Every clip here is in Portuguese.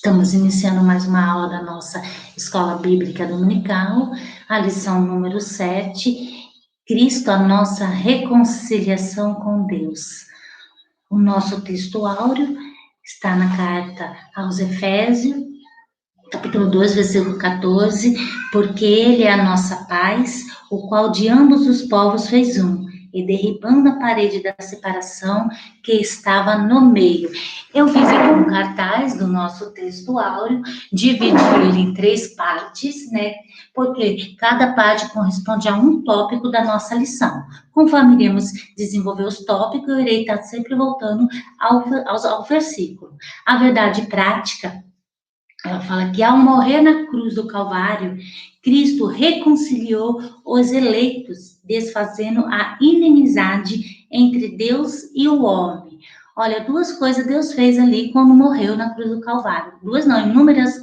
Estamos iniciando mais uma aula da nossa Escola Bíblica Dominical, a lição número 7, Cristo, a nossa reconciliação com Deus. O nosso texto áureo está na carta aos Efésios, capítulo 2, versículo 14, porque Ele é a nossa paz, o qual de ambos os povos fez um, e derribando a parede da separação que estava no meio. Eu fiz aqui um cartaz do nosso texto áureo, dividi ele em 3 partes, né? Porque cada parte corresponde a um tópico da nossa lição. Conforme iremos desenvolver os tópicos, eu irei estar sempre voltando ao versículo. A verdade prática, ela fala que ao morrer na cruz do Calvário, Cristo reconciliou os eleitos, desfazendo a inimizade entre Deus e o homem. Olha, 2 coisas Deus fez ali quando morreu na cruz do Calvário. 2 não, inúmeras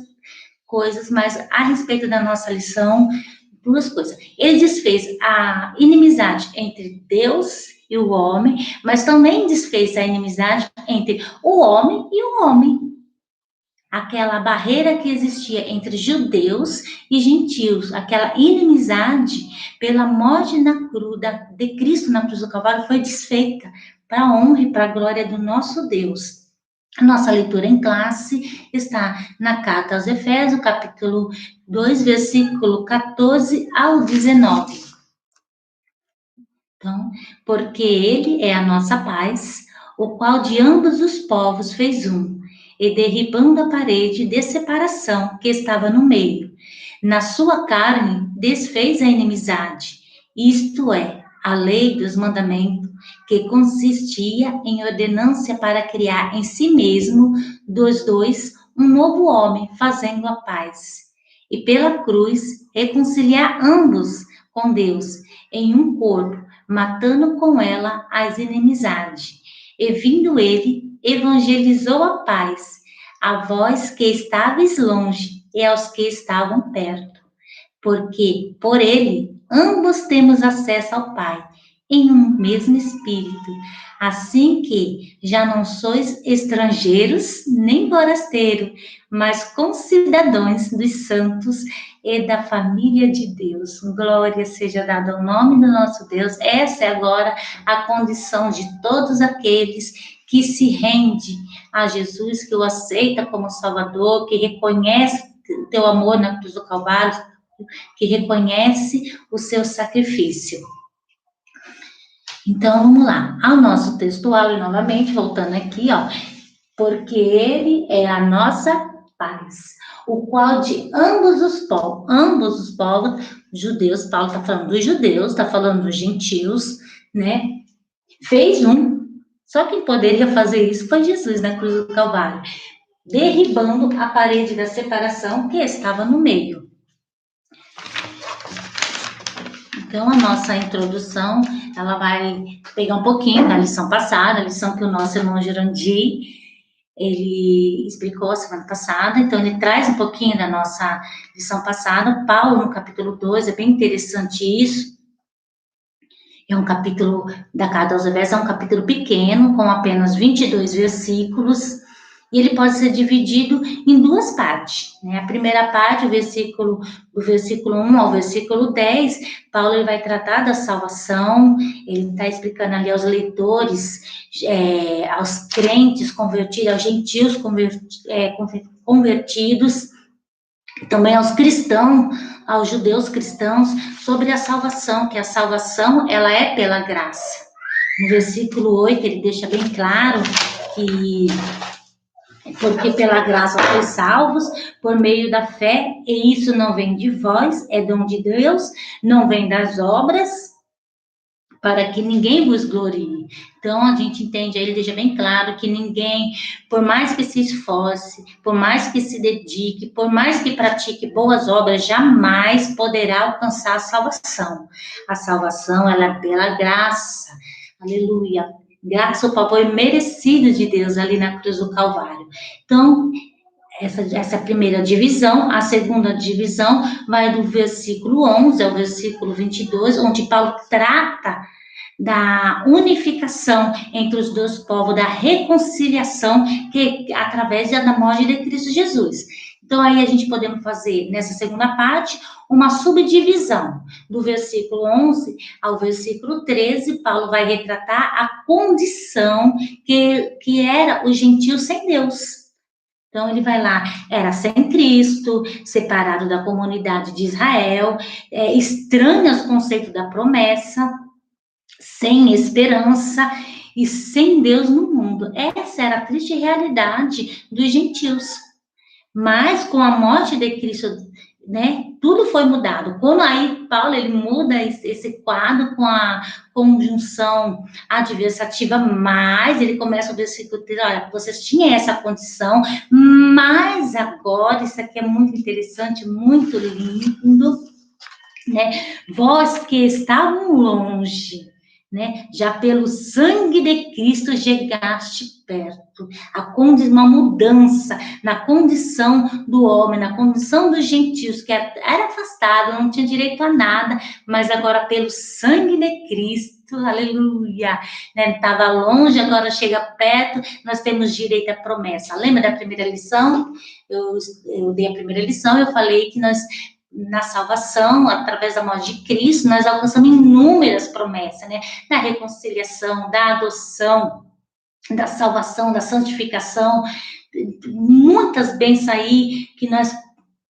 coisas, mas a respeito da nossa lição, 2 coisas. Ele desfez a inimizade entre Deus e o homem, mas também desfez a inimizade entre o homem e o homem. Aquela barreira que existia entre judeus e gentios, aquela inimizade pela morte na cruz, de Cristo na cruz do Calvário, foi desfeita para a honra e para a glória do nosso Deus. A nossa leitura em classe está na carta aos Efésios, capítulo 2, versículo 14 ao 19. Então, porque Ele é a nossa paz, o qual de ambos os povos fez um, e derribando a parede de separação que estava no meio, na sua carne desfez a inimizade, isto é, a lei dos mandamentos, que consistia em ordenância para criar em si mesmo, dos dois, um novo homem, fazendo a paz. E pela cruz, reconciliar ambos com Deus, em um corpo, matando com ela as inimizades. E vindo ele, evangelizou a paz, a vós que estáveis longe e aos que estavam perto. Porque, por ele, ambos temos acesso ao Pai, em um mesmo Espírito. Assim que já não sois estrangeiros nem forasteiros, mas concidadãos dos santos e da família de Deus. Glória seja dada ao nome do nosso Deus. Essa é agora a condição de todos aqueles que se rendem a Jesus, que o aceita como Salvador, que reconhece o teu amor na cruz do Calvário, que reconhece o seu sacrifício. Então, vamos lá. Ao nosso textual, e novamente, voltando aqui, ó. Porque ele é a nossa paz, o qual de ambos os povos, judeus, Paulo está falando dos judeus, está falando dos gentios, né? Fez um. Só quem poderia fazer isso foi Jesus na cruz do Calvário, derribando a parede da separação que estava no meio. Então, a nossa introdução, ela vai pegar um pouquinho da lição passada, a lição que o nosso irmão Jurandir, ele explicou a semana passada, então ele traz um pouquinho da nossa lição passada. Paulo, no capítulo 2, é bem interessante isso. É um capítulo da carta aos Efésios, é um capítulo pequeno, com apenas 22 versículos, e ele pode ser dividido em 2 partes, né? A primeira parte, do versículo 1 ao versículo 10, Paulo ele vai tratar da salvação, ele está explicando ali aos leitores, aos crentes convertidos, aos gentios convertidos, também aos cristãos, aos judeus cristãos, sobre a salvação, que a salvação, ela é pela graça. No versículo 8, ele deixa bem claro que porque pela graça sois salvos, por meio da fé, e isso não vem de vós, é dom de Deus, não vem das obras, para que ninguém vos glorie. Então, a gente entende, aí ele deixa bem claro que ninguém, por mais que se esforce, por mais que se dedique, por mais que pratique boas obras, jamais poderá alcançar a salvação. A salvação, ela é pela graça. Aleluia. Graça ao favor merecido de Deus ali na cruz do Calvário. Então, essa é a primeira divisão. A segunda divisão vai do versículo 11 ao versículo 22, onde Paulo trata da unificação entre os dois povos, da reconciliação, que através da morte de Cristo Jesus. Então, aí a gente podemos fazer, nessa segunda parte, uma subdivisão. Do versículo 11 ao versículo 13, Paulo vai retratar a condição que era o gentio sem Deus. Então, ele vai lá, era sem Cristo, separado da comunidade de Israel, estranho aos conceitos da promessa, sem esperança e sem Deus no mundo. Essa era a triste realidade dos gentios. Mas com a morte de Cristo, né, tudo foi mudado. Quando aí Paulo ele muda esse quadro com a conjunção adversativa, mas ele começa o versículo 3, olha, vocês tinham essa condição, mas agora, isso aqui é muito interessante, muito lindo, né, vós que estavam longe, né, já pelo sangue de Cristo chegaste perto. Uma mudança na condição do homem, na condição dos gentios, que era afastado, não tinha direito a nada, mas agora pelo sangue de Cristo, aleluia, né, estava longe, agora chega perto, nós temos direito à promessa. Lembra da primeira lição? Eu dei a primeira lição, eu falei que nós, na salvação, através da morte de Cristo, nós alcançamos inúmeras promessas, né? Da reconciliação, da adoção, da salvação, da santificação, muitas bênçãos aí que nós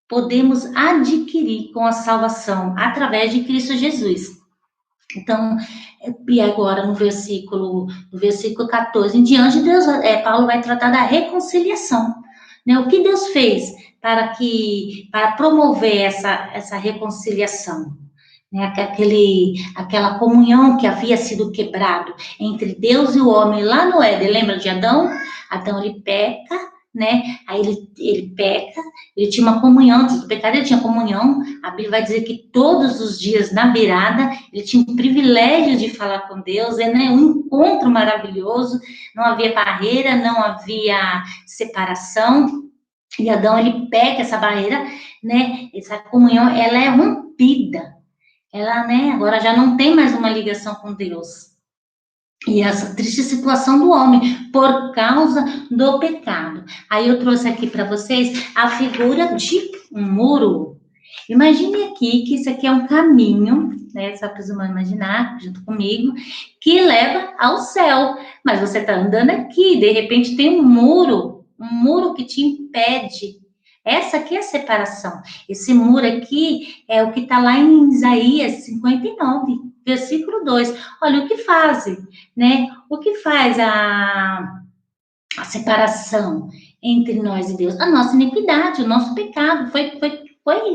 podemos adquirir com a salvação, através de Cristo Jesus. Então, e agora no versículo 14 em diante, Paulo vai tratar da reconciliação, né? O que Deus fez para promover essa reconciliação, né? Aquela comunhão que havia sido quebrado entre Deus e o homem lá no Éden. Lembra de Adão? Adão, ele peca, né? Aí ele peca, ele tinha uma comunhão, antes do pecado ele tinha comunhão. A Bíblia vai dizer que todos os dias na beirada ele tinha o privilégio de falar com Deus, né? Um encontro maravilhoso, não havia barreira, não havia separação. E Adão, ele peca essa barreira, né? Essa comunhão, ela é rompida. Ela, né, agora já não tem mais uma ligação com Deus. E essa triste situação do homem, por causa do pecado. Aí eu trouxe aqui para vocês a figura de um muro. Imagine aqui que isso aqui é um caminho, né, só para vocês imaginar, junto comigo, que leva ao céu. Mas você está andando aqui, de repente tem um muro que te impede. Essa aqui é a separação. Esse muro aqui é o que está lá em Isaías 59, versículo 2. Olha, o que faz, né? O que faz a separação entre nós e Deus? A nossa iniquidade, o nosso pecado foi,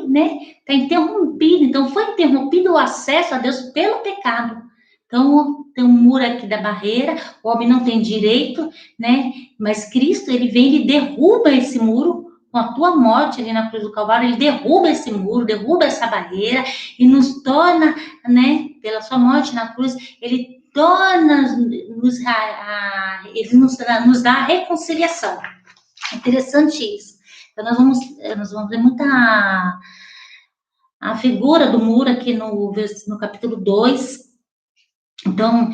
né? Está interrompido. Então, foi interrompido o acesso a Deus pelo pecado. Então, tem um muro aqui da barreira, o homem não tem direito, né? Mas Cristo, ele vem e derruba esse muro com a tua morte ali na cruz do Calvário, ele derruba esse muro, derruba essa barreira e nos torna, né? Pela sua morte na cruz, ele torna, ele nos dá a reconciliação. É interessante isso. Então, nós vamos ver muita a figura do muro aqui no capítulo 2. Então,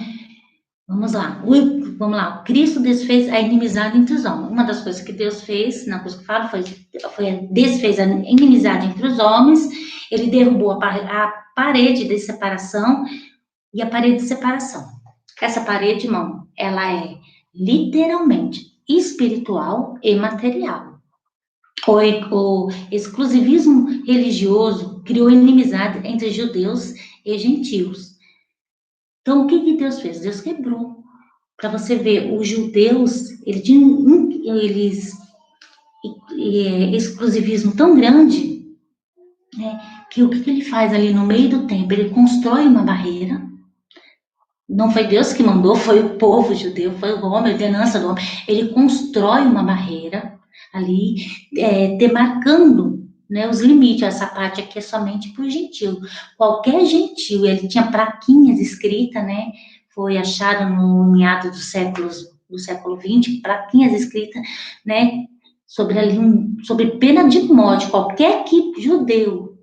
vamos lá. Cristo desfez a inimizade entre os homens. Uma das coisas que Deus fez, na coisa que eu falo, desfez a inimizade entre os homens. Ele derrubou a parede de separação e a parede de separação. Essa parede, irmão, ela é literalmente espiritual e material. O exclusivismo religioso criou inimizade entre judeus e gentios. Então, o que Deus fez? Deus quebrou. Para você ver, os judeus, eles exclusivismo tão grande, né, que o que ele faz ali no meio do templo? Ele constrói uma barreira. Não foi Deus que mandou, foi o povo judeu, foi o homem, a ordenança do homem. Ele constrói uma barreira ali, demarcando, né, os limites. Essa parte aqui é somente para o gentil. Qualquer gentil, ele tinha plaquinhas escritas, né? Foi achado no meado do século XX, plaquinhas escritas, né? Sobre pena de morte. Qualquer judeu,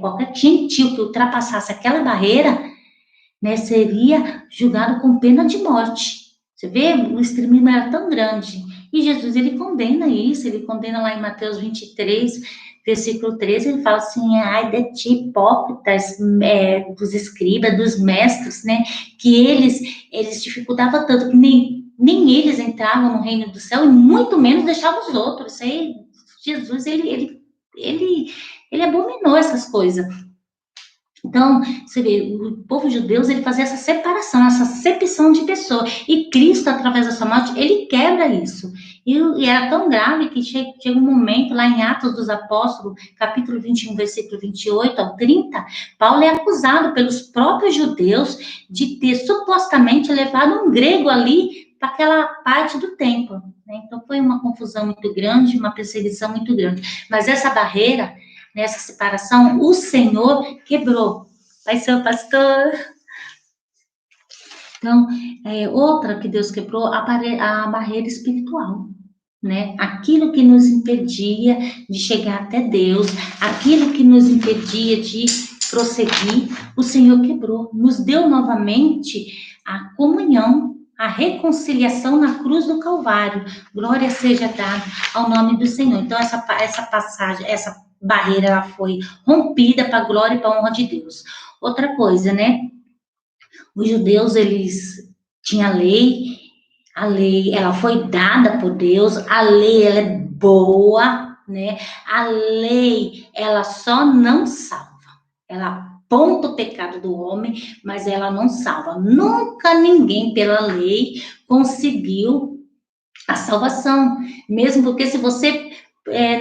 qualquer gentil que ultrapassasse aquela barreira, né, seria julgado com pena de morte. Você vê, o extremismo era tão grande. E Jesus, ele condena isso, ele condena lá em Mateus 23, versículo 13, ele fala assim, ai de ti, hipócritas, dos escribas, dos mestres, né, que eles dificultavam tanto que nem eles entravam no reino do céu e muito menos deixavam os outros. Isso aí, Jesus, ele abominou essas coisas. Então, você vê, o povo judeu, ele fazia essa separação, essa acepção de pessoa. E Cristo, através da sua morte, ele quebra isso. E era tão grave que chega um momento, lá em Atos dos Apóstolos, capítulo 21, versículo 28 ao 30, Paulo é acusado pelos próprios judeus de ter supostamente levado um grego ali para aquela parte do templo. Né? Então, foi uma confusão muito grande, uma perseguição muito grande. Mas essa barreira, nessa separação, o Senhor quebrou. Vai ser o pastor. Então, outra que Deus quebrou, a barreira espiritual, né? Aquilo que nos impedia de chegar até Deus, aquilo que nos impedia de prosseguir, o Senhor quebrou. Nos deu novamente a comunhão, a reconciliação na cruz do Calvário. Glória seja dada ao nome do Senhor. Então, essa passagem, essa barreira, ela foi rompida para a glória e para a honra de Deus. Outra coisa, né? Os judeus, eles tinham a lei, ela foi dada por Deus, a lei, ela é boa, né? A lei, ela só não salva. Ela aponta o pecado do homem, mas ela não salva. Nunca ninguém, pela lei, conseguiu a salvação. Mesmo porque se você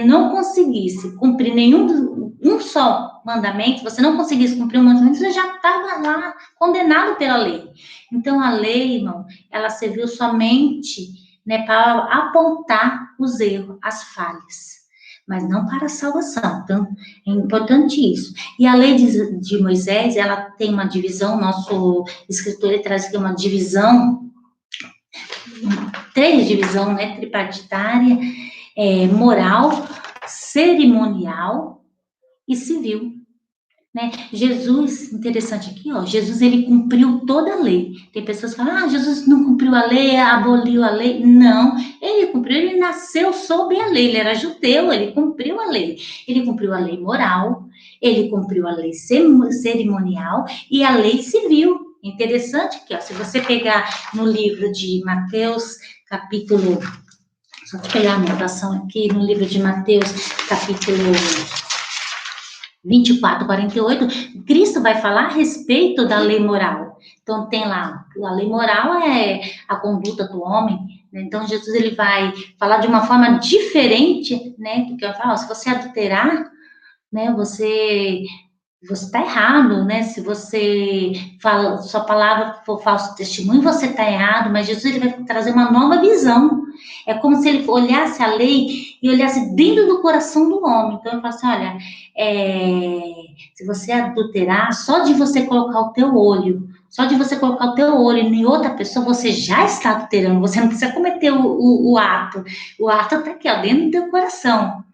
não conseguisse cumprir um só mandamento, você não conseguisse cumprir um mandamento, você já estava lá condenado pela lei. Então, a lei, irmão, ela serviu somente, né, para apontar os erros, as falhas, mas não para a salvação. Então, é importante isso. E a lei de Moisés, ela tem uma divisão, nosso escritor ele traz aqui uma divisão, três divisões, né, tripartitária, moral, cerimonial e civil, né? Jesus, interessante aqui, ó, Jesus, ele cumpriu toda a lei. Tem pessoas que falam, Jesus não cumpriu a lei, aboliu a lei. Não, ele cumpriu, ele nasceu sob a lei, ele era judeu, ele cumpriu a lei. Ele cumpriu a lei moral, ele cumpriu a lei cerimonial e a lei civil. Interessante aqui, ó, se você pegar no livro de Mateus, capítulo... Só vou pegar a anotação aqui no livro de Mateus, capítulo 24, 48, Cristo vai falar a respeito da lei moral. Então, tem lá, a lei moral é a conduta do homem, né? Então, Jesus, ele vai falar de uma forma diferente, né? Porque eu falo, se você adulterar, né, você está errado, né? Se você fala, sua palavra for falso testemunho, você está errado, mas Jesus, ele vai trazer uma nova visão. É como se ele olhasse a lei e olhasse dentro do coração do homem. Então, ele fala assim, olha, se você adulterar, só de você colocar o teu olho, só de você colocar o teu olho em outra pessoa, você já está adulterando, você não precisa cometer o ato. O ato está aqui, ó, dentro do teu coração.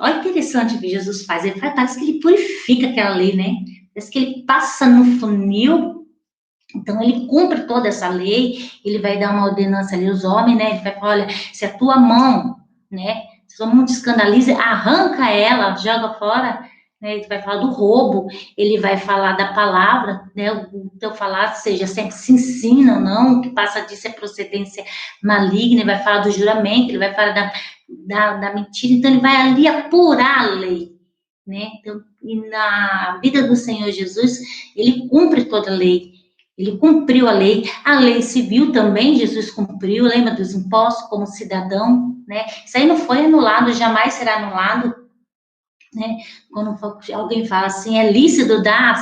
Olha que interessante o que Jesus faz. Ele faz, parece que ele purifica aquela lei, né? Parece que ele passa no funil. Então, ele cumpre toda essa lei. Ele vai dar uma ordenança ali aos homens, né? Ele vai falar, olha, se a tua mão, né? Se a tua mão te escandaliza, arranca ela, joga fora. Né? Ele vai falar do roubo. Ele vai falar da palavra, né? O teu falar, seja sempre se ensina ou não. O que passa disso é procedência maligna. Ele vai falar do juramento. Ele vai falar da mentira, então ele vai ali apurar a lei, né? Então, e na vida do Senhor Jesus, ele cumpre toda a lei, ele cumpriu a lei civil também, Jesus cumpriu, lembra dos impostos como cidadão, né? Isso aí não foi anulado, jamais será anulado, né? Quando alguém fala assim, é lícito dar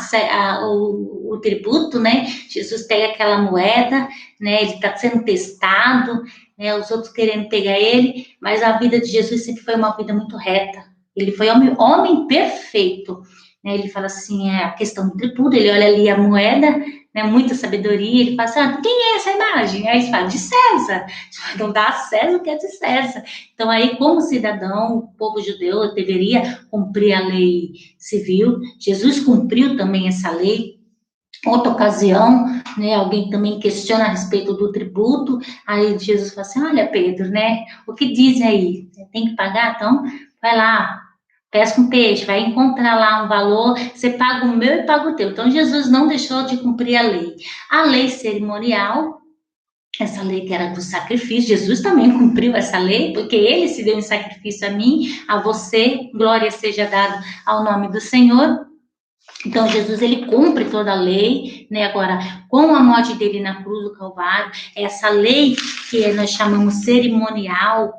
o tributo, né? Jesus pega aquela moeda, né? Ele está sendo testado, né? Os outros querendo pegar ele, mas a vida de Jesus sempre foi uma vida muito reta. Ele foi homem perfeito, né? Ele fala assim, a questão do tributo, ele olha ali a moeda, né? Muita sabedoria, ele fala assim, quem é essa imagem? Aí ele fala, de César. Então dá a César o que é de César. Então aí, como cidadão, o povo judeu deveria cumprir a lei civil. Jesus cumpriu também essa lei, Outra ocasião, né, alguém também questiona a respeito do tributo, aí Jesus fala assim, olha Pedro, né, o que diz aí? Tem que pagar? Então, vai lá, pesca um peixe, vai encontrar lá um valor, você paga o meu e paga o teu. Então, Jesus não deixou de cumprir a lei. A lei cerimonial, essa lei que era do sacrifício, Jesus também cumpriu essa lei, porque ele se deu em sacrifício a mim, a você, glória seja dada ao nome do Senhor. Então, Jesus, ele cumpre toda a lei, né? Agora, com a morte dele na cruz do Calvário, essa lei que nós chamamos cerimonial,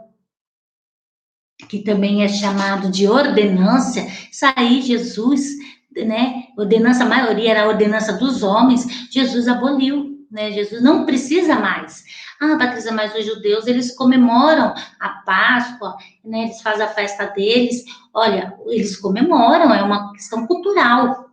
que também é chamado de ordenância, isso aí Jesus, né? Ordenança, a maioria era a ordenança dos homens, Jesus aboliu, né? Jesus não precisa mais. Ah, Patrícia, mas os judeus, eles comemoram a Páscoa, né? Eles fazem a festa deles. Olha, eles comemoram, é uma questão cultural.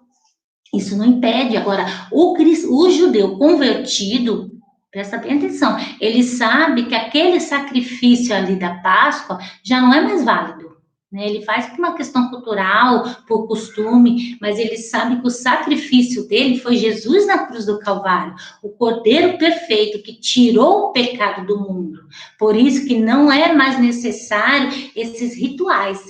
Isso não impede. Agora, o judeu convertido, presta bem atenção, ele sabe que aquele sacrifício ali da Páscoa já não é mais válido. Né? Ele faz por uma questão cultural, por costume, mas ele sabe que o sacrifício dele foi Jesus na cruz do Calvário, o Cordeiro perfeito que tirou o pecado do mundo. Por isso que não é mais necessário esses rituais.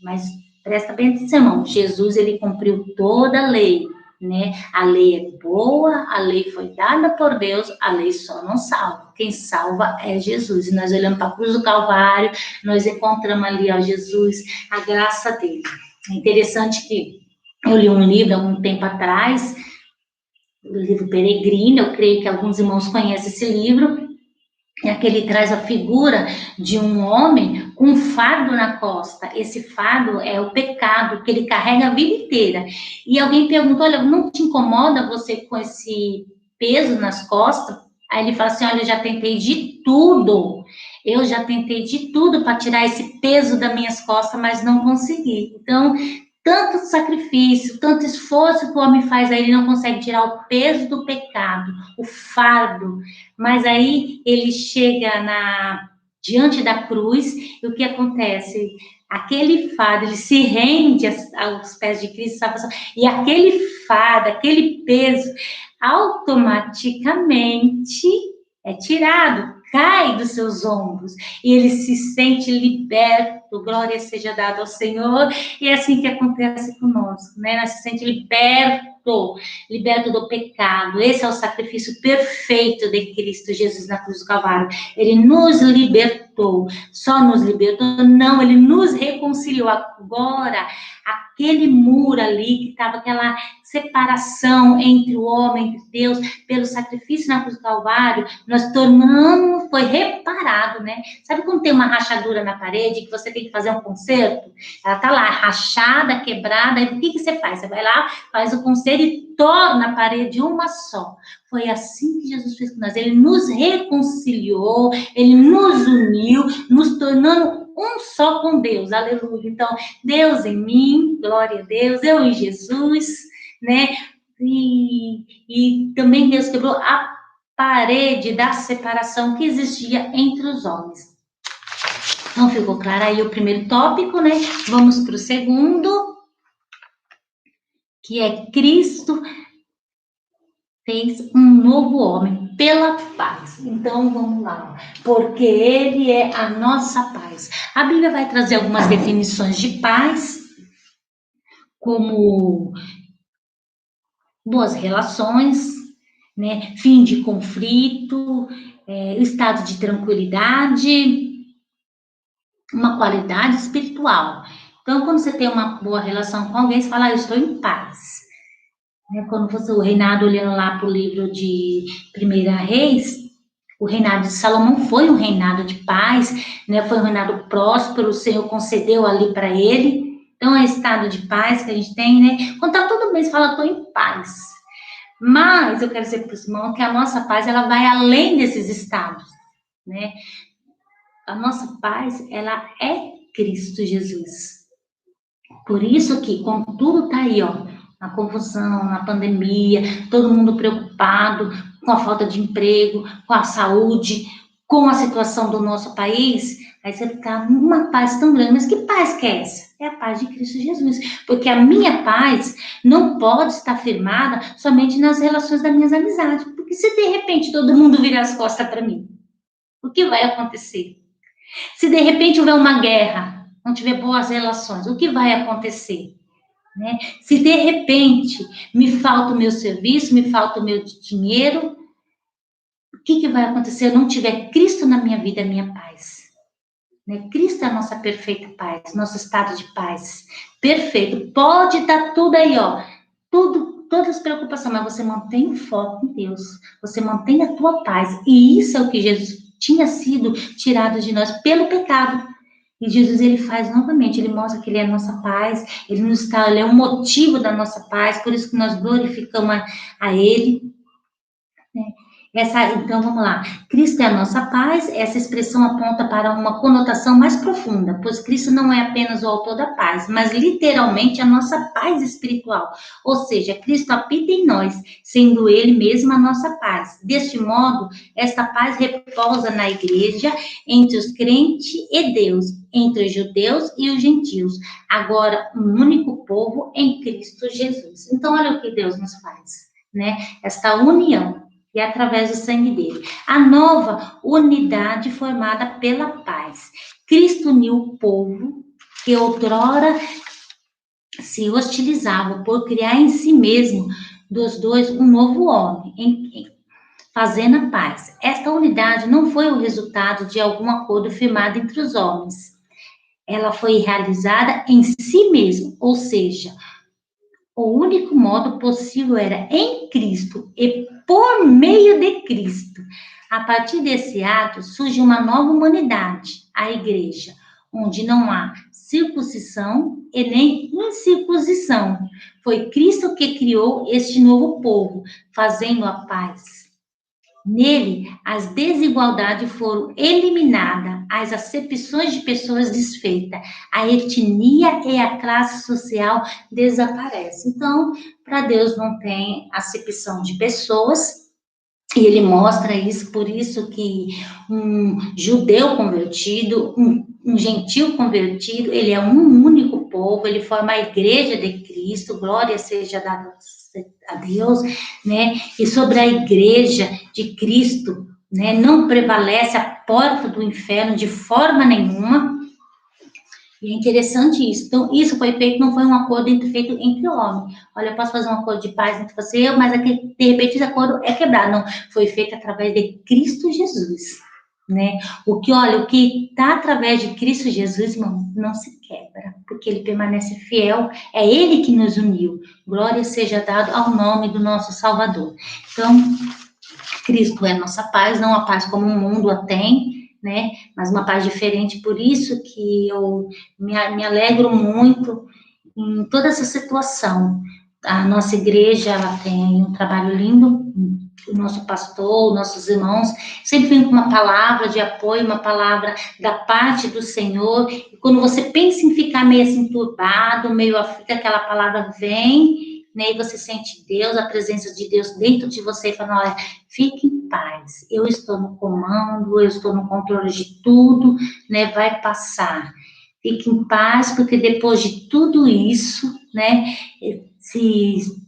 Mas presta bem atenção, irmão, Jesus ele cumpriu toda a lei, né? A lei é boa, a lei foi dada por Deus, a lei só não salva. Quem salva é Jesus. E nós olhamos para a cruz do Calvário, nós encontramos ali, ó, Jesus, a graça dele. É interessante que eu li um livro há algum tempo atrás, o livro Peregrino, eu creio que alguns irmãos conhecem esse livro, e aqui ele traz a figura de um homem com um fardo na costa. Esse fardo é o pecado que ele carrega a vida inteira. E alguém pergunta, olha, não te incomoda você com esse peso nas costas? Aí ele fala assim, olha, eu já tentei de tudo. Eu já tentei de tudo para tirar esse peso das minhas costas, mas não consegui. Então, tanto sacrifício, tanto esforço que o homem faz, aí ele não consegue tirar o peso do pecado, o fardo. Mas aí ele chega diante da cruz e o que acontece? Aquele fardo, ele se rende aos pés de Cristo, sabe? E aquele fardo, aquele peso, automaticamente é tirado, cai dos seus ombros e ele se sente liberto, glória seja dada ao Senhor, e é assim que acontece conosco, né? Nós se sente liberto do pecado. Esse é o sacrifício perfeito de Cristo Jesus na cruz do Calvário. Ele nos libertou, só nos libertou, não, ele nos reconciliou. Agora, aquele muro ali, que estava aquela separação entre o homem, entre Deus, pelo sacrifício na cruz do Calvário, nós tornamos, foi reparado, né? Sabe quando tem uma rachadura na parede, que você tem que fazer um conserto? Ela tá lá, rachada, quebrada, aí o que você faz? Você vai lá, faz o conserto e torna a parede uma só. Foi assim que Jesus fez com nós. Ele nos reconciliou, ele nos uniu, nos tornando um só com Deus. Aleluia. Então, Deus em mim, glória a Deus, eu em Jesus, né? E também Deus quebrou a parede da separação que existia entre os homens. Então, ficou claro aí o primeiro tópico, né? Vamos para o segundo, que é Cristo fez um novo homem pela paz. Então, vamos lá. Porque ele é a nossa paz. A Bíblia vai trazer algumas definições de paz, como boas relações, né? Fim de conflito, estado de tranquilidade, uma qualidade espiritual. Então, quando você tem uma boa relação com alguém, você fala, eu estou em paz. Quando fosse o reinado, olhando lá para o livro de Primeira Reis, o reinado de Salomão foi um reinado de paz, né? Foi um reinado próspero, o Senhor concedeu ali para ele. Então, é estado de paz que a gente tem, né? Quando está tudo bem, você fala, estou em paz. Mas eu quero dizer para os irmãos que a nossa paz, ela vai além desses estados, né? A nossa paz, ela é Cristo Jesus. Por isso que, quando tudo está aí, ó, na confusão, na pandemia, todo mundo preocupado com a falta de emprego, com a saúde, com a situação do nosso país, Aí você fica numa paz tão grande. Mas que paz que é essa? É a paz de Cristo Jesus. Porque a minha paz não pode estar firmada somente nas relações das minhas amizades. Porque se de repente todo mundo virar as costas para mim, o que vai acontecer? Se de repente houver uma guerra, não tiver boas relações, o que vai acontecer? Né? Se de repente me falta o meu serviço, me falta o meu dinheiro, o que vai acontecer se eu não tiver Cristo na minha vida, a minha paz? Né? Cristo é a nossa perfeita paz, nosso estado de paz. Perfeito. Pode estar tudo aí, ó. Tudo, todas as preocupações, mas você mantém o foco em Deus. Você mantém a tua paz. E isso é o que Jesus tinha sido tirado de nós pelo pecado. E Jesus, ele faz novamente, ele mostra que ele é a nossa paz, ele é o motivo da nossa paz, por isso que nós glorificamos a ele. Né? Então, vamos lá. Cristo é a nossa paz, essa expressão aponta para uma conotação mais profunda, pois Cristo não é apenas o autor da paz, mas literalmente a nossa paz espiritual. Ou seja, Cristo habita em nós, sendo Ele mesmo a nossa paz. Deste modo, esta paz repousa na igreja, entre os crentes e Deus, entre os judeus e os gentios. Agora, um único povo em Cristo Jesus. Então, olha o que Deus nos faz, né? Esta união. E através do sangue dele. A nova unidade formada pela paz. Cristo uniu o povo que outrora se hostilizava por criar em si mesmo dos dois um novo homem, fazendo a paz. Esta unidade não foi o resultado de algum acordo firmado entre os homens. Ela foi realizada em si mesmo, ou seja, o único modo possível era em Cristo e por meio de Cristo. A partir desse ato surge uma nova humanidade, a igreja, onde não há circuncisão e nem incircuncisão. Foi Cristo que criou este novo povo, fazendo a paz. Nele, as desigualdades foram eliminadas, as acepções de pessoas desfeitas, a etnia e a classe social desaparecem. Então, para Deus não tem acepção de pessoas, e ele mostra isso, por isso que um judeu convertido, um gentil convertido, ele é um único povo, ele forma a igreja de Cristo, glória seja dada a Deus, né? E sobre a igreja de Cristo, né, não prevalece a porta do inferno de forma nenhuma. E é interessante isso. Então, isso foi feito, não foi um acordo feito entre homens. Olha, eu posso fazer um acordo de paz entre você e eu, mas aqui, de repente esse acordo é quebrado. Não, foi feito através de Cristo Jesus. Né? O que está através de Cristo Jesus, irmão, não se quebra, porque ele permanece fiel, é ele que nos uniu. Glória seja dada ao nome do nosso Salvador. Então, Cristo é nossa paz, não a paz como o mundo a tem, né? Mas uma paz diferente. Por isso que eu me alegro muito em toda essa situação. A nossa igreja, ela tem um trabalho lindo, o nosso pastor, nossos irmãos, sempre vem com uma palavra de apoio, uma palavra da parte do Senhor, e quando você pensa em ficar meio assim turbado, meio aflito, aquela palavra vem, né, e você sente Deus, a presença de Deus dentro de você, e fala, olha, fique em paz, eu estou no comando, eu estou no controle de tudo, né, vai passar. Fique em paz, porque depois de tudo isso, né, se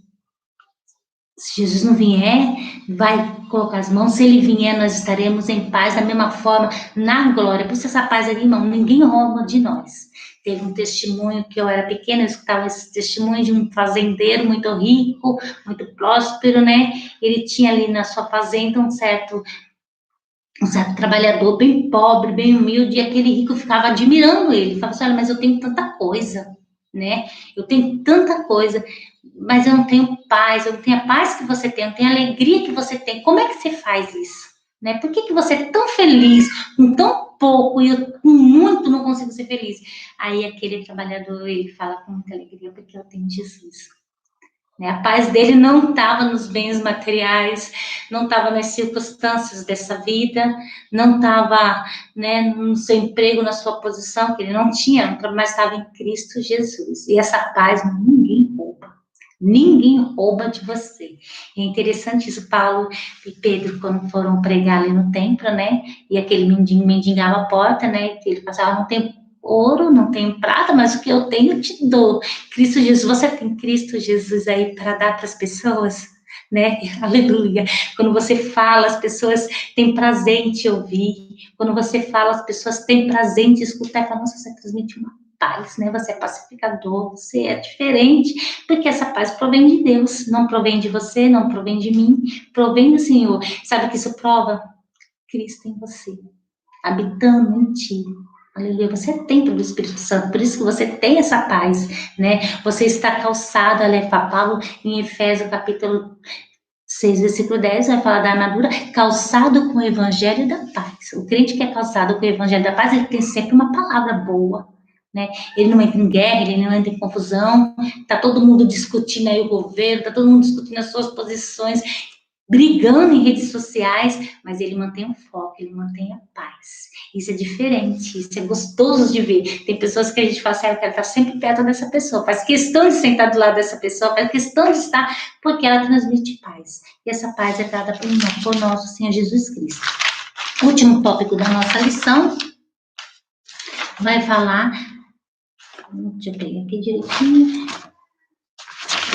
Jesus não vier, vai colocar as mãos, se ele vier, nós estaremos em paz, da mesma forma, na glória. Por isso essa paz ali, irmão, ninguém rouba de nós. Teve um testemunho que eu era pequena, eu escutava esse testemunho de um fazendeiro muito rico, muito próspero, né? Ele tinha ali na sua fazenda um certo trabalhador bem pobre, bem humilde, e aquele rico ficava admirando ele. Falava assim, olha, mas eu tenho tanta coisa, né? Eu tenho tanta coisa, mas eu não tenho paz, eu não tenho a paz que você tem, eu não tenho a alegria que você tem. Como é que você faz isso? Né? Por que você é tão feliz com tão pouco e eu com muito não consigo ser feliz? Aí aquele trabalhador, ele fala com muita alegria, porque eu tenho Jesus. Né? A paz dele não estava nos bens materiais, não estava nas circunstâncias dessa vida, não estava, né, no seu emprego, na sua posição, que ele não tinha, mas estava em Cristo Jesus. E essa paz ninguém rouba. Ninguém rouba de você. É interessante isso, Paulo e Pedro, quando foram pregar ali no templo, né? E aquele mendigo mendigava a porta, né? Ele passava, não tem ouro, não tem prata, mas o que eu tenho eu te dou. Cristo Jesus, você tem Cristo Jesus aí para dar para as pessoas, né? Aleluia. Quando você fala, as pessoas têm prazer em te ouvir. Quando você fala, as pessoas têm prazer em te escutar e falam, nossa, você transmite uma paz, né? Você é pacificador, você é diferente, porque essa paz provém de Deus, não provém de você, não provém de mim, provém do Senhor. Sabe o que isso prova? Cristo em você, habitando em ti. Aleluia, você é templo do Espírito Santo, por isso que você tem essa paz, né? Você está calçado, Paulo, em Efésios capítulo 6, versículo 10, vai falar da armadura, calçado com o evangelho da paz. O crente que é calçado com o evangelho da paz, ele tem sempre uma palavra boa, né? Ele não entra em guerra, ele não entra em confusão, tá todo mundo discutindo aí o governo, tá todo mundo discutindo as suas posições, brigando em redes sociais, mas ele mantém o foco, ele mantém a paz. Isso é diferente, isso é gostoso de ver. Tem pessoas que a gente fala assim, eu quero estar sempre perto dessa pessoa, faz questão de sentar do lado dessa pessoa, faz questão de estar, porque ela transmite paz. E essa paz é dada por nosso Senhor Jesus Cristo. O último tópico da nossa lição vai falar, deixa eu pegar aqui direitinho,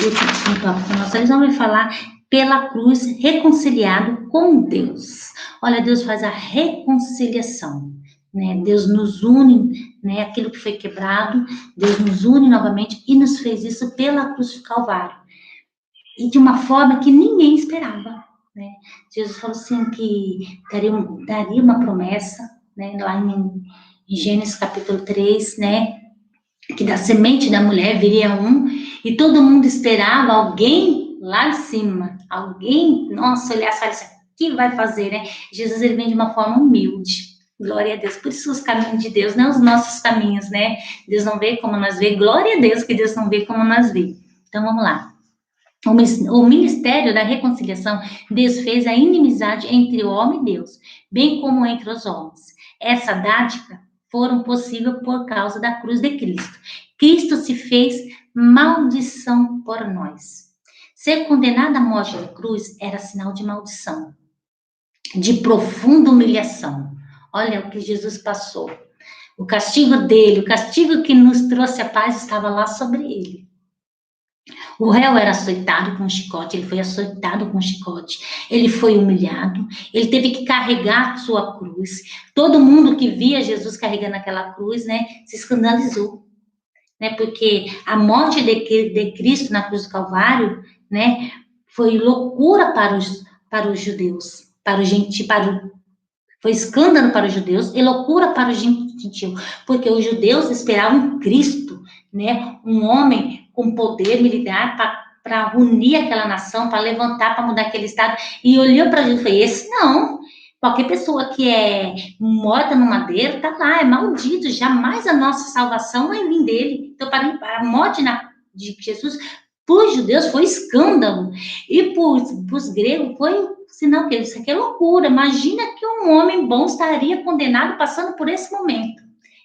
o último tópico da nossa lição vai falar pela cruz reconciliado com Deus. Olha, Deus faz a reconciliação, né? Deus nos une, né? Aquilo que foi quebrado, Deus nos une novamente e nos fez isso pela cruz do Calvário. E de uma forma que ninguém esperava, né? Jesus falou assim que daria uma promessa, né? Lá em Gênesis capítulo 3, né? Que da semente da mulher viria um, e todo mundo esperava alguém lá de cima, alguém, nossa, olhar só isso, que vai fazer, né? Jesus, ele vem de uma forma humilde, glória a Deus, por isso os caminhos de Deus, não os nossos caminhos, né? Deus não vê como nós vê, glória a Deus que Deus não vê como nós vê. Então, vamos lá. O ministério da reconciliação desfez a inimizade entre o homem e Deus, bem como entre os homens. Essa dádiva foram possível por causa da cruz de Cristo. Cristo se fez maldição por nós. Ser condenado à morte de cruz era sinal de maldição, de profunda humilhação. Olha o que Jesus passou. O castigo dele, o castigo que nos trouxe a paz estava lá sobre ele. O réu era açoitado com chicote, ele foi açoitado com chicote, ele foi humilhado, ele teve que carregar sua cruz. Todo mundo que via Jesus carregando aquela cruz, né, se escandalizou, né, porque a morte de Cristo na cruz do Calvário, né, foi loucura para os judeus, foi escândalo para os judeus e loucura para os gentios, porque os judeus esperavam Cristo, né, um homem com poder militar para unir aquela nação, para levantar, para mudar aquele estado, e olhou para Jesus e falou, esse não, qualquer pessoa que é morta no madeiro, está lá, é maldito, jamais a nossa salvação vai vir dele. Então, para a morte de Jesus, para os judeus foi escândalo, e para os gregos foi sinal que isso aqui é loucura. Imagina que um homem bom estaria condenado passando por esse momento.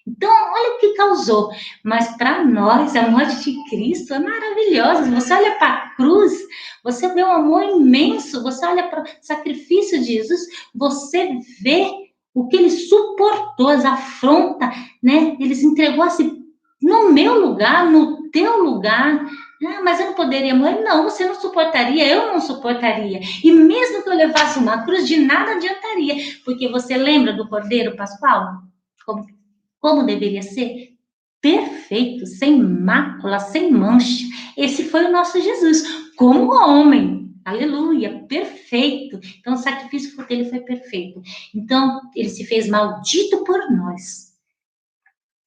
Então, olha o que causou. Mas para nós, a morte de Cristo é maravilhosa. Você olha para a cruz, você vê um amor imenso. Você olha para o sacrifício de Jesus, você vê o que ele suportou, as afrontas, né? Ele se entregou assim, no meu lugar, no teu lugar. Ah, mas eu não poderia morrer? Não, você não suportaria, eu não suportaria. E mesmo que eu levasse uma cruz, de nada adiantaria. Porque você lembra do Cordeiro Pascual? Como deveria ser? Perfeito, sem mácula, sem mancha. Esse foi o nosso Jesus, como homem. Aleluia, perfeito. Então, o sacrifício dele foi perfeito. Então, ele se fez maldito por nós.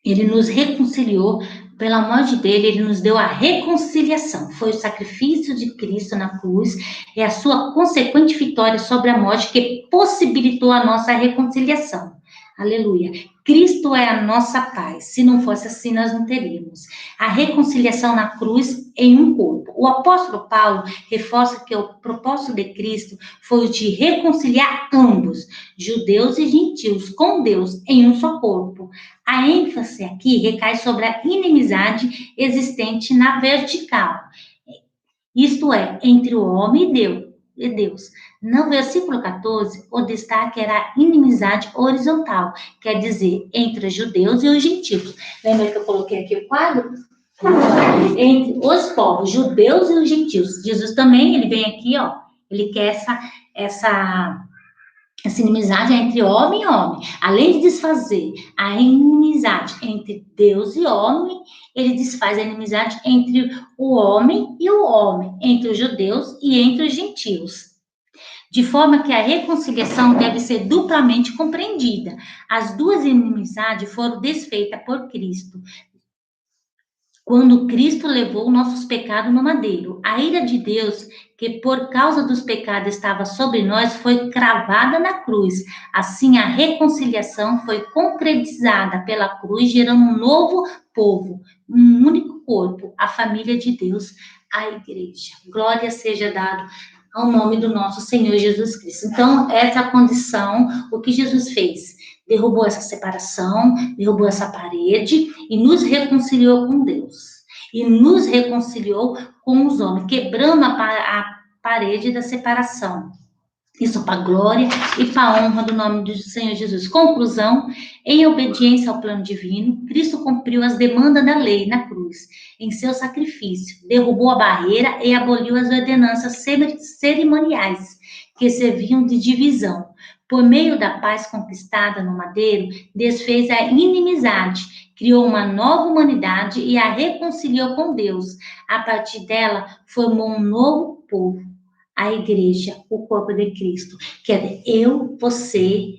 Ele nos reconciliou, pelo amor de dele, ele nos deu a reconciliação. Foi o sacrifício de Cristo na cruz e a sua consequente vitória sobre a morte que possibilitou a nossa reconciliação. Aleluia. Cristo é a nossa paz. Se não fosse assim, nós não teríamos. A reconciliação na cruz em um corpo. O apóstolo Paulo reforça que o propósito de Cristo foi o de reconciliar ambos, judeus e gentios, com Deus em um só corpo. A ênfase aqui recai sobre a inimizade existente na vertical. isto é, entre o homem e Deus. No versículo 14, o destaque era a inimizade horizontal, quer dizer, entre os judeus e os gentios. Lembra que eu coloquei aqui o quadro? Entre os povos, judeus e os gentios. Jesus também, ele vem aqui, ó, ele quer essa inimizade entre homem e homem. Além de desfazer a inimizade entre Deus e homem, ele desfaz a inimizade entre o homem e o homem, entre os judeus e entre os gentios. De forma que a reconciliação deve ser duplamente compreendida. As duas inimizades foram desfeitas por Cristo, quando Cristo levou nossos pecados no madeiro. A ira de Deus, que por causa dos pecados estava sobre nós, foi cravada na cruz. Assim, a reconciliação foi concretizada pela cruz, gerando um novo povo, um único corpo, a família de Deus, a igreja. Glória seja dada ao nome do nosso Senhor Jesus Cristo. Então, essa é a condição, o que Jesus fez. Derrubou essa separação, derrubou essa parede e nos reconciliou com Deus. E nos reconciliou com os homens, quebrando a parede da separação. Isso para a glória e para a honra do nome do Senhor Jesus. Conclusão, em obediência ao plano divino, Cristo cumpriu as demandas da lei na cruz, em seu sacrifício, derrubou a barreira e aboliu as ordenanças cerimoniais que serviam de divisão. Por meio da paz conquistada no madeiro, desfez a inimizade, criou uma nova humanidade e a reconciliou com Deus. A partir dela, formou um novo povo, a igreja, o corpo de Cristo, que é eu, você,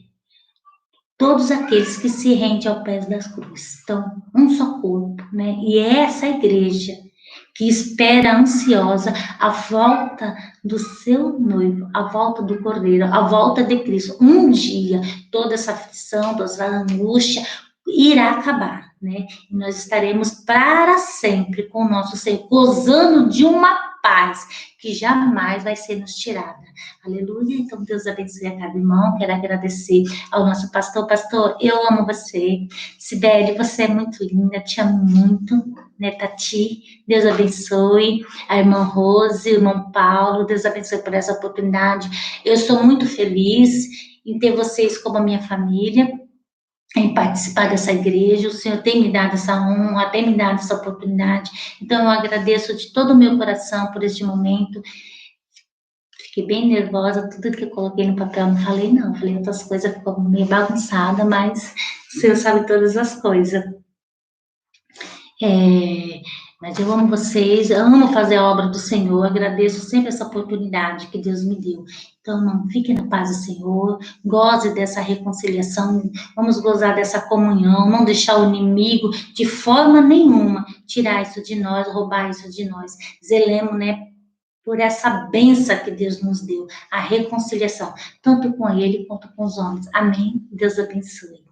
todos aqueles que se rendem ao pé das cruzes. Então, um só corpo, né? E é essa igreja que espera ansiosa a volta do seu noivo, a volta do Cordeiro, a volta de Cristo. Um dia, toda essa aflição, toda essa angústia irá acabar, né? E nós estaremos para sempre com o nosso Senhor, gozando de uma paz que jamais vai ser nos tirada. Aleluia. Então, Deus abençoe a cada irmão. Quero agradecer ao nosso pastor. Pastor, eu amo você. Sibeli, você é muito linda, te amo muito, né, Tati? Deus abençoe. A irmã Rose, o irmão Paulo, Deus abençoe por essa oportunidade. Eu sou muito feliz em ter vocês como a minha família, em participar dessa igreja. O Senhor tem me dado essa honra, tem me dado essa oportunidade. Então, eu agradeço de todo o meu coração por este momento. Fiquei bem nervosa, tudo que eu coloquei no papel não falei, não. Falei outras coisas, ficou meio bagunçada, mas o Senhor sabe todas as coisas. Mas eu amo vocês, amo fazer a obra do Senhor, agradeço sempre essa oportunidade que Deus me deu. Então, não fiquem na paz do Senhor, goze dessa reconciliação, vamos gozar dessa comunhão, não deixar o inimigo de forma nenhuma tirar isso de nós, roubar isso de nós. Zelemos, né, por essa benção que Deus nos deu, a reconciliação, tanto com Ele quanto com os homens. Amém? Deus abençoe.